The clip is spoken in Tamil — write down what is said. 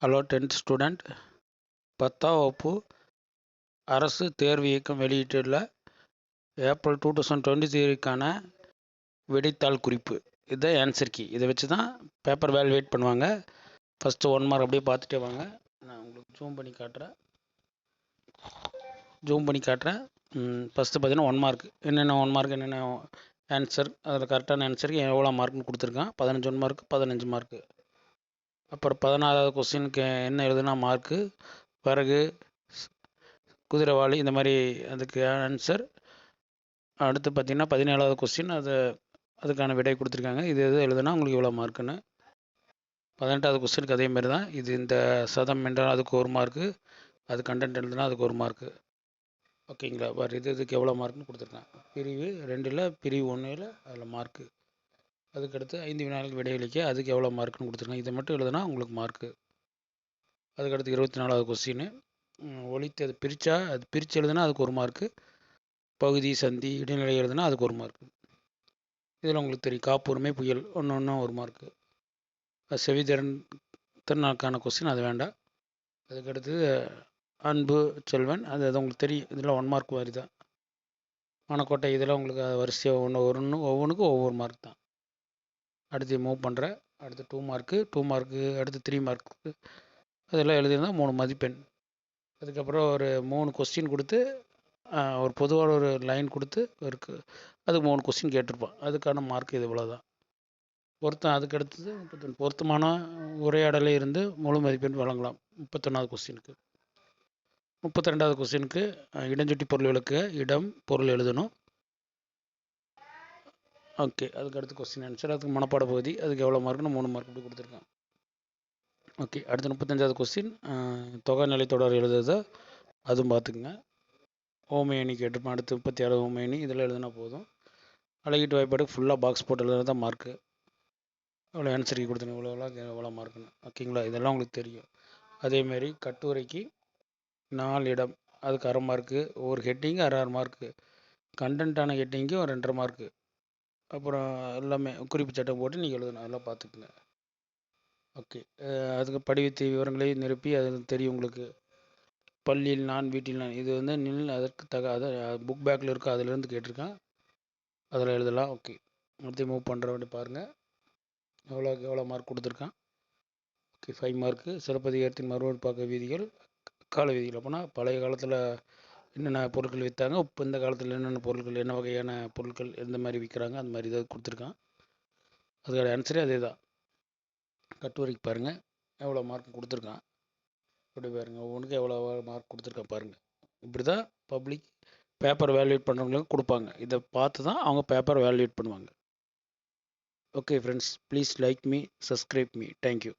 Hello 10th student. 10ஆம் வகுப்பு அரசு தேர்வு இயக்கம் வெளியிட்டுள்ள ஏப்ரல் 2023க்கான விடைத்தாள் குறிப்பு. இதுதான் ஆன்சர் கீ. இதை வச்சு தான் பேப்பர் வேல்யூவேட் பண்ணுவாங்க. ஃபஸ்ட்டு 1 மார்க் அப்படியே பார்த்துட்டே வாங்க. நான் உங்களுக்கு ஜூம் பண்ணி காட்டுறேன். ஃபஸ்ட்டு பார்த்தீங்கன்னா 1 மார்க் என்னென்ன 1 மார்க் என்னென்ன ஆன்சர், அதில் கரெக்டான ஆன்சருக்கு எவ்வளோ மார்க்னு கொடுத்துருக்கான். 15 1 மார்க், 15 மார்க்கு. அப்புறம் 16வது கொஸ்டினுக்கு என்ன எழுதுனா மார்க்கு, பிறகு குதிரைவாளி, இந்த மாதிரி அதுக்கு ஆன்சர். அடுத்து பார்த்திங்கன்னா 17வது கொஸ்டின், அதுக்கான விடை கொடுத்துருக்காங்க. இது எது எழுதுனா உங்களுக்கு இவ்வளோ மார்க்குன்னு. 18வது கொஸ்டினுக்கு அதே மாதிரி தான். இது இந்த சதம் என்றால் அதுக்கு 1 மார்க்கு, அது கண்டென்ட் எழுதுனா அதுக்கு 1 மார்க்கு. ஓகேங்களா? வேறு இதுக்கு எவ்வளோ மார்க்குன்னு கொடுத்துருக்காங்க. பிரிவு 2ல் பிரிவு 1ல் அதில் மார்க்கு. அதுக்கடுத்து 5 வினாடிகள் விடையளிக்க அதுக்கு எவ்வளோ மார்க்குன்னு கொடுத்துருக்காங்க. இதை மட்டும் எழுதுனா உங்களுக்கு மார்க்கு. அதுக்கடுத்து 24வது கொஸ்டின், ஒழித்து அது பிரித்து எழுதுனா அதுக்கு 1 மார்க்கு. பகுதி, சந்தி, இடைநிலை எழுதுனா அதுக்கு 1 மார்க்கு. இதில் உங்களுக்கு தெரியும், காப்புரிமை, புயல் ஒன்று 1 மார்க்கு. செவித்திறனுக்கான கொஸ்டின், அது வேண்டாம். அதுக்கடுத்து அன்பு செல்வன், அது உங்களுக்கு தெரியும். இதில் 1 மார்க் மாதிரி தான். மணக்கோட்டை, இதில் உங்களுக்கு வரிசையாக ஒவ்வொன்றுக்கும் ஒவ்வொரு மார்க் தான். அடுத்து மூவ் பண்ணுறேன். அடுத்து 2 மார்க்கு, அடுத்து 3 மார்க்கு. அதெல்லாம் எழுதியிருந்தால் 3 மதிப்பெண். அதுக்கப்புறம் ஒரு 3 கொஸ்டின் கொடுத்து ஒரு பொதுவான ஒரு லைன் கொடுத்து அதுக்கு 3 கொஸ்டின் கேட்டிருப்பான். அதுக்கான மார்க் இது இவ்வளோ தான். அதுக்கடுத்தது 31 பொருத்தமான உரையாடலே இருந்து முழு மதிப்பெண் வழங்கலாம். 31வது கொஸ்டினுக்கு. 32வது கொஸ்டினுக்கு இடஞ்சுட்டி பொருள் விளக்குக, இடம் பொருள் எழுதணும். ஓகே. அதுக்கடுத்து கொஸ்டின் ஆன்சர், அதுக்கு மனப்பாட பகுதி, அதுக்கு எவ்வளோ மார்க்குன்னு 3 மார்க் இப்படி கொடுத்துருக்கான். ஓகே. அடுத்து 35வது கொஸ்டின், தொகை நிலைத்தொடர் எழுதுறத அதுவும் பார்த்துக்குங்க. ஓமையணி கேட்டிருப்பான். அடுத்து 36 ஓமையணி, இதில் எழுதுனா போதும். அழகீட்டு வாய்ப்பாடு ஃபுல்லாக பாக்ஸ் போட்டு எழுதுனா தான் மார்க்கு. எவ்வளோ ஆன்சருக்கு கொடுத்துருங்க, எவ்வளோ மார்க்குன்னு. ஓகேங்களா? இதெல்லாம் உங்களுக்கு தெரியும். அதேமாரி கட்டுரைக்கு 4 இடம், அதுக்கு 1/2 மார்க்கு. ஒரு ஹெட்டிங்கு 1/2 மார்க்கு. கண்டென்ட்டான ஹெட்டிங்கு ஒரு 2.5 மார்க்கு. அப்புறம் எல்லாமே குறிப்பு சட்டம் போட்டு நீங்கள் எழுதணும். அதெல்லாம் பார்த்துக்குங்க. ஓகே. அதுக்கு படிவத்தை விவரங்களை நிரப்பி அது தெரியும் உங்களுக்கு. பள்ளியில் நான், வீட்டில் நான், இது நில் அதற்கு அதை புக் பேக்கில் இருக்கோ அதிலேருந்து கேட்டிருக்கேன். அதில் எழுதலாம். ஓகே. அடுத்து மூவ் பண்ணுற வேண்டி பாருங்கள். எவ்வளோ மார்க் கொடுத்துருக்கான். ஓகே. 5 மார்க்கு. சிலப்பதிகாரத்தின் மறுபாக்க விதிகள், கால விதிகள். அப்போனா பழைய காலத்தில் என்னென்ன பொருட்கள் விற்றாங்க, இப்போ இந்த காலத்தில் என்னென்ன பொருட்கள், என்ன வகையான பொருட்கள் எந்த மாதிரி விற்கிறாங்க, அந்த மாதிரி இதை கொடுத்துருக்கான். அதுக்கான ஆன்சரே அதே தான். கட்டுரைக்கு பாருங்கள் எவ்வளோ மார்க் கொடுத்துருக்கான். இப்படி பாருங்கள், ஒவ்வொன்றுக்கும் எவ்வளோ மார்க் கொடுத்துருக்கான் பாருங்கள். இப்படி தான் பப்ளிக் பேப்பர் வேல்யூட் பண்ணுறவங்களுக்கு கொடுப்பாங்க. இதை பார்த்து தான் அவங்க பேப்பர் வேல்யூட் பண்ணுவாங்க. Okay friends, please like me, subscribe me. Thank you.